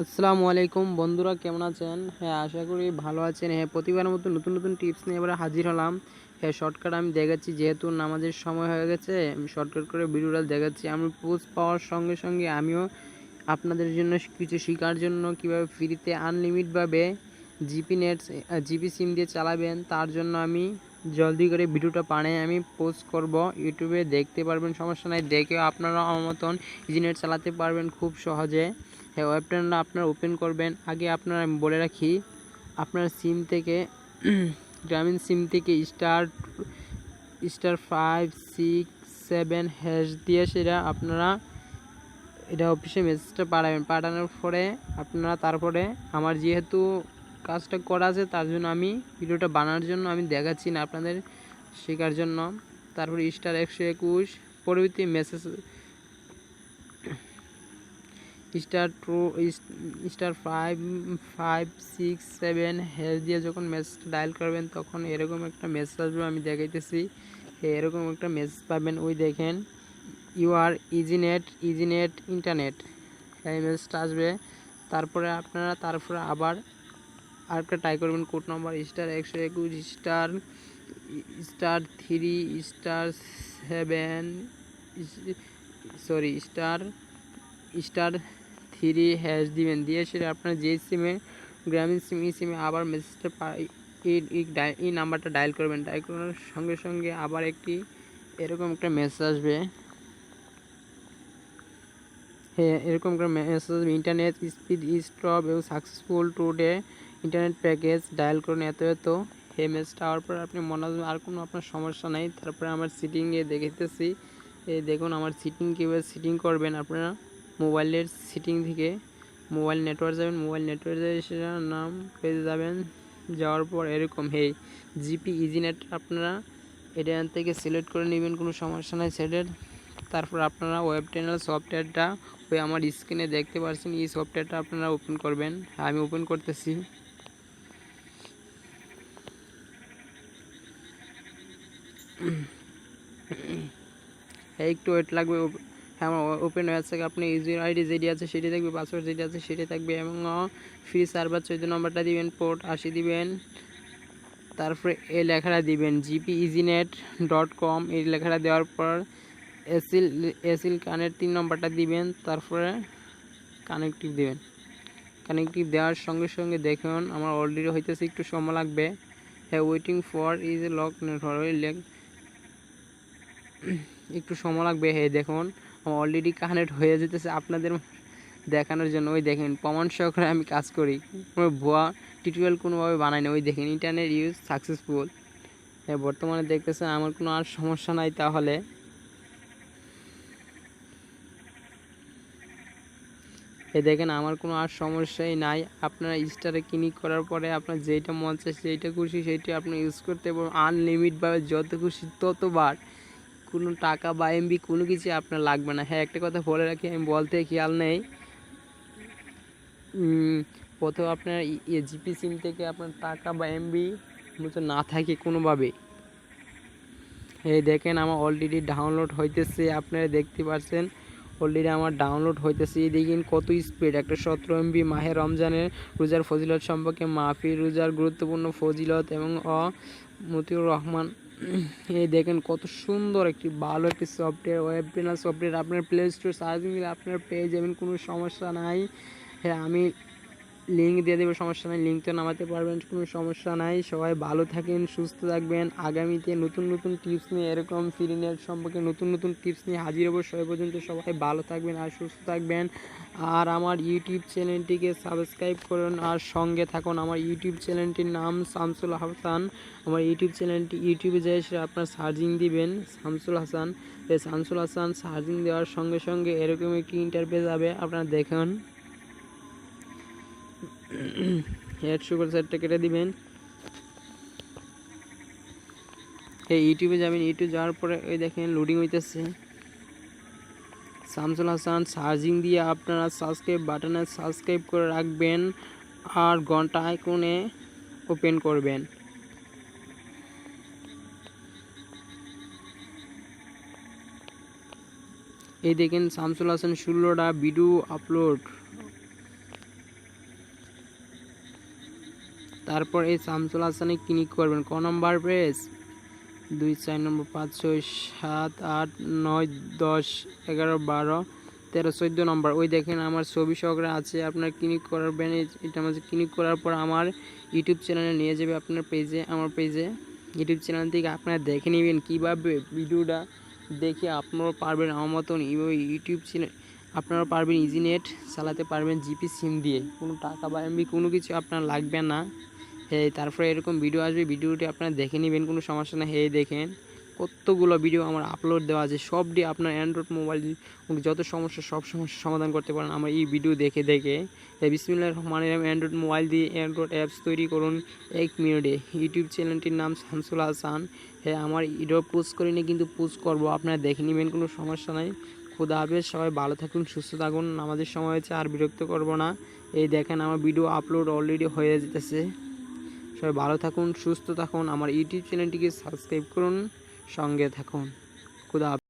আসসালামু আলাইকুম বন্ধুরা, কেমন আছেন? হ্যাঁ, আশা করি ভালো আছেন। হ্যাঁ, প্রতিবারের মতো নতুন নতুন টিপস নিয়ে এবারে হাজির হলাম। হ্যাঁ, শর্টকাট আমি দেখাচ্ছি, যেহেতু নামাজের সময় হয়ে গেছে আমি শর্টকাট করে ভিডিওটা দেখাচ্ছি। আমি পোস্ট পাওয়ার সঙ্গে সঙ্গে আমিও আপনাদের জন্য কিছু শেখার জন্য কীভাবে ফ্রিতে আনলিমিটভাবে জিপি সিম দিয়ে চালাবেন, তার জন্য আমি জলদি করে ভিডিওটা বানিয়ে আমি পোস্ট করব। ইউটিউবে দেখতে পারবেন, সমস্যা নাই। দেখে আপনারা আমার মতন ইজিনেট চালাতে পারবেন খুব সহজে। হ্যাঁ, ওয়েবটা আপনারা ওপেন করবেন। আগে আপনারা আমি বলে রাখি, আপনার সিম থেকে গ্রামীণ সিম থেকে *567# দিয়ে সেটা আপনারা এটা অফিসে মেসেজটা পাঠাবেন। পাঠানোর পরে আপনারা তারপরে আমার যেহেতু কাজটা করা আছে, তার জন্য আমি ভিডিওটা বানানোর জন্য আমি দেখাচ্ছি না, আপনাদের শেখার জন্য। তারপরে *121 পরবর্তী মেসেজ *567# দিয়ে যখন মেসেজটা ডায়াল করবেন তখন এরকম একটা মেসেজ আসবে, আমি দেখাইতেছি। এরকম একটা মেসেজ পাবেন, ওই দেখেন, ইউ আর ইজিনেট ইন্টারনেট, এই মেসেজটা আসবে। তারপরে আপনারা আবার আরেকটা ট্রাই করবেন, কোড নম্বর *3*7 দিবেন, দিয়ে সেটা আপনার যে সিমে গ্রামীণ সিম, এই সিমে আবার মেসেজটা এই নাম্বারটা ডায়াল করবেন। ডায়াল করার সঙ্গে সঙ্গে আবার এরকম একটা মেসেজ আসবে। হ্যাঁ, এরকম একটা মেসেজ আসবে, ইন্টারনেট স্পিড স্টপ এবং successful today internet package dial করুন এত। এই মেসেজটা হওয়ার পর আপনি মনে হয় আর কোনো আপনার সমস্যা নাই। তারপরে আমার সিটিংয়ে দেখাইতেছি। এই দেখুন আমার কীভাবে সিটিং করবেন। আপনারা মোবাইলের সিটিং থেকে মোবাইল নেটওয়ার্ক যাবেন, মোবাইল নেটওয়ার্কে সেটার নাম পেয়ে যাবেন। যাওয়ার পর এরকম জিপি ইজিনেট আপনারা এটা থেকে সিলেক্ট করে নেবেন, কোনো সমস্যা নাই সেটের। তারপর আপনারা ওয়েব টার্মিনাল সফটওয়্যারটা ওই আমার স্ক্রিনে দেখতে পাচ্ছেন, এই সফটওয়্যারটা আপনারা ওপেন করবেন। আমি ওপেন করতেছি। একটু ওয়েট লাগবে। হ্যাঁ, আমার ওপেন হয়ে আছে। আপনি ইউজার আইডি যেটি আছে সেটি থাকবে, পাসওয়ার্ড যেটি আছে সেটি থাকবে, এবং ফ্রি সার্ভার 14 নম্বরটা দিবেন, পোর্ট 80 দিবেন। তারপরে এই লেখাটা দিবেন gpizinet.com, এই লেখাটা দেওয়ার পর এসিল কানেক্ট 3 নম্বরটা দিবেন। তারপরে কানেক্টিভ দিবেন। কানেক্টিভ দেওয়ার সঙ্গে সঙ্গে দেখুন আমার অলরেডি হইতেছে, একটু সময় লাগবে। হ্যাঁ, waiting for is lock network, একটু সময় লাগবে। হ্যাঁ, দেখুন আমার অলরেডি কানেক্ট হয়ে যেতেছে আপনাদের দেখানোর জন্য। ওই দেখেন, প্রমাণ সহকারে আমি কাজ করি, কোনো ভুয়া টিউটোরিয়াল কোনোভাবে বানাই না। ওই দেখেন, ইন্টারনেট ইউজ সাকসেসফুল। হ্যাঁ, বর্তমানে দেখতেছেন আমার কোনো আর সমস্যা নাই। তাহলে দেখেন আমার কোনো আর সমস্যাই নাই। আপনারা স্টারে ক্লিক করার পরে আপনার যেইটা মন চায়, যেইটা খুশি সেইটা আপনি ইউজ করতে পারবেন আনলিমিটভাবে, যত খুশি ততবার। কোনো টাকা বা এমবি কোনো কিছু আপনার লাগবে না। হ্যাঁ, একটা কথা বলে রাখি, আমি বলতে খেয়াল নেই, প্রথম আপনার জিপি সিম থেকে আপনার টাকা বা এমবি মতো না থাকে কোনোভাবে। এই দেখেন আমার অলরেডি ডাউনলোড হইতেছে, আপনারা দেখতে পাচ্ছেন অলরেডি আমার ডাউনলোড হইতেছে। এই দেখেন কত স্পিড, একটা 17 MB। মাহে রমজানের রোজার ফজিলত সম্পর্কে, মাহফিল রোজার গুরুত্বপূর্ণ ফজিলত এবং মতিউর রহমান। এই দেখেন কত সুন্দর একটি ভালো একটি সফটওয়্যার, ওয়েব টার্মিনাল সফটওয়্যার। আপনার প্লে স্টোর সার্চিং দিলে আপনার পেয়ে যাবেন, কোনো সমস্যা নাই। হ্যাঁ, আমি লিঙ্ক দিয়ে দেবো, সমস্যা নাই, লিঙ্কটা নামাতে পারবেন, কোনো সমস্যা নাই। সবাই ভালো থাকেন, সুস্থ থাকবেন। আগামীতে নতুন নতুন টিপস নিয়ে, এরকম ফ্রি নেট সম্পর্কে নতুন নতুন টিপস নিয়ে হাজির হবো। সবাই পর্যন্ত সবাই ভালো থাকবেন আর সুস্থ থাকবেন। আর আমার ইউটিউব চ্যানেলটিকে সাবস্ক্রাইব করুন আর সঙ্গে থাকুন। আমার ইউটিউব চ্যানেলটির নাম শামসুল হাসান। আমার ইউটিউব চ্যানেলটি ইউটিউবে যে এসে আপনার সার্চিং দিবেন শামসুল হাসান। এই শামসুল হাসান সার্চিং দেওয়ার সঙ্গে সঙ্গে এরকম একটি ইন্টারফেস যাবে, আপনারা দেখুন। হেড সুগার সেটটা কেটে দিবেন। এই ইউটিউবে যাবেন, ইউটিউব যাওয়ার পরে ওই দেখেন লোডিং হইতেছে। শামসুল হাসান সার্চিং দিয়ে আপনারা সাবস্ক্রাইব বাটনে সাবস্ক্রাইব করে রাখবেন আর ঘন্টা আইকনে ওপেন করবেন। এই দেখেন শামসুল হাসান 16টা ভিডিও আপলোড তারপর এই শামসুল হাসানে ক্লিক করবেন। ক নম্বর পেজ 2 4 নম্বর 5 6 7 8 9 10 11 12 13 14 নম্বর ওই দেখেন আমার ছবি সহকারে আছে। আপনার ক্লিক করবেন, এটা মাঝে ক্লিক করার পর আমার ইউটিউব চ্যানেলে নিয়ে যাবে আপনার পেজে। আমার পেজে ইউটিউব চ্যানেল থেকে আপনারা দেখে নেবেন কীভাবে ভিডিওটা দেখে আপনারা পারবেন আমার মতন ইউটিউব চ্যানেল আপনারা পারবেন ইজি নেট চালাতে পারবেন জিপি সিম দিয়ে। কোনো টাকা বা এমবি কোনো কিছু আপনার লাগবে না। হ্যাঁ, তারপরে এরকম ভিডিও আসবে, ভিডিওটি আপনারা দেখে নেবেন, কোনো সমস্যা না। হ্যাঁ দেখেন কতগুলো ভিডিও আমার আপলোড দেওয়া আছে, সবটি আপনার অ্যান্ড্রয়েড মোবাইল যত সমস্যা সব সমস্যার সমাধান করতে পারেন আমার এই ভিডিও দেখে দেখে। বিসমিল্লাহির রহমানির রহিম। অ্যান্ড্রয়েড মোবাইল দিয়ে অ্যান্ড্রয়েড অ্যাপস তৈরি করুন 1 মিনিটে। ইউটিউব চ্যানেলটির নাম শামসুল হাসান। হ্যাঁ, আমার ভিডিও পোস্ট করিনি কিন্তু পোস্ট করবো, আপনারা দেখে নেবেন, কোনো সমস্যা নাই। খুদা হাফেজ, সবাই ভালো থাকুন, সুস্থ থাকুন। আমাদের সময় হয়েছে, আর বিরক্ত করব না। এই দেখেন আমার ভিডিও আপলোড অলরেডি হয়ে যেতেছে। সবাই ভালো থাকুন, সুস্থ থাকুন। আমার ইউটিউব চ্যানেলটিকে সাবস্ক্রাইব করুন, সঙ্গে থাকুন। খুদা হাফেজ।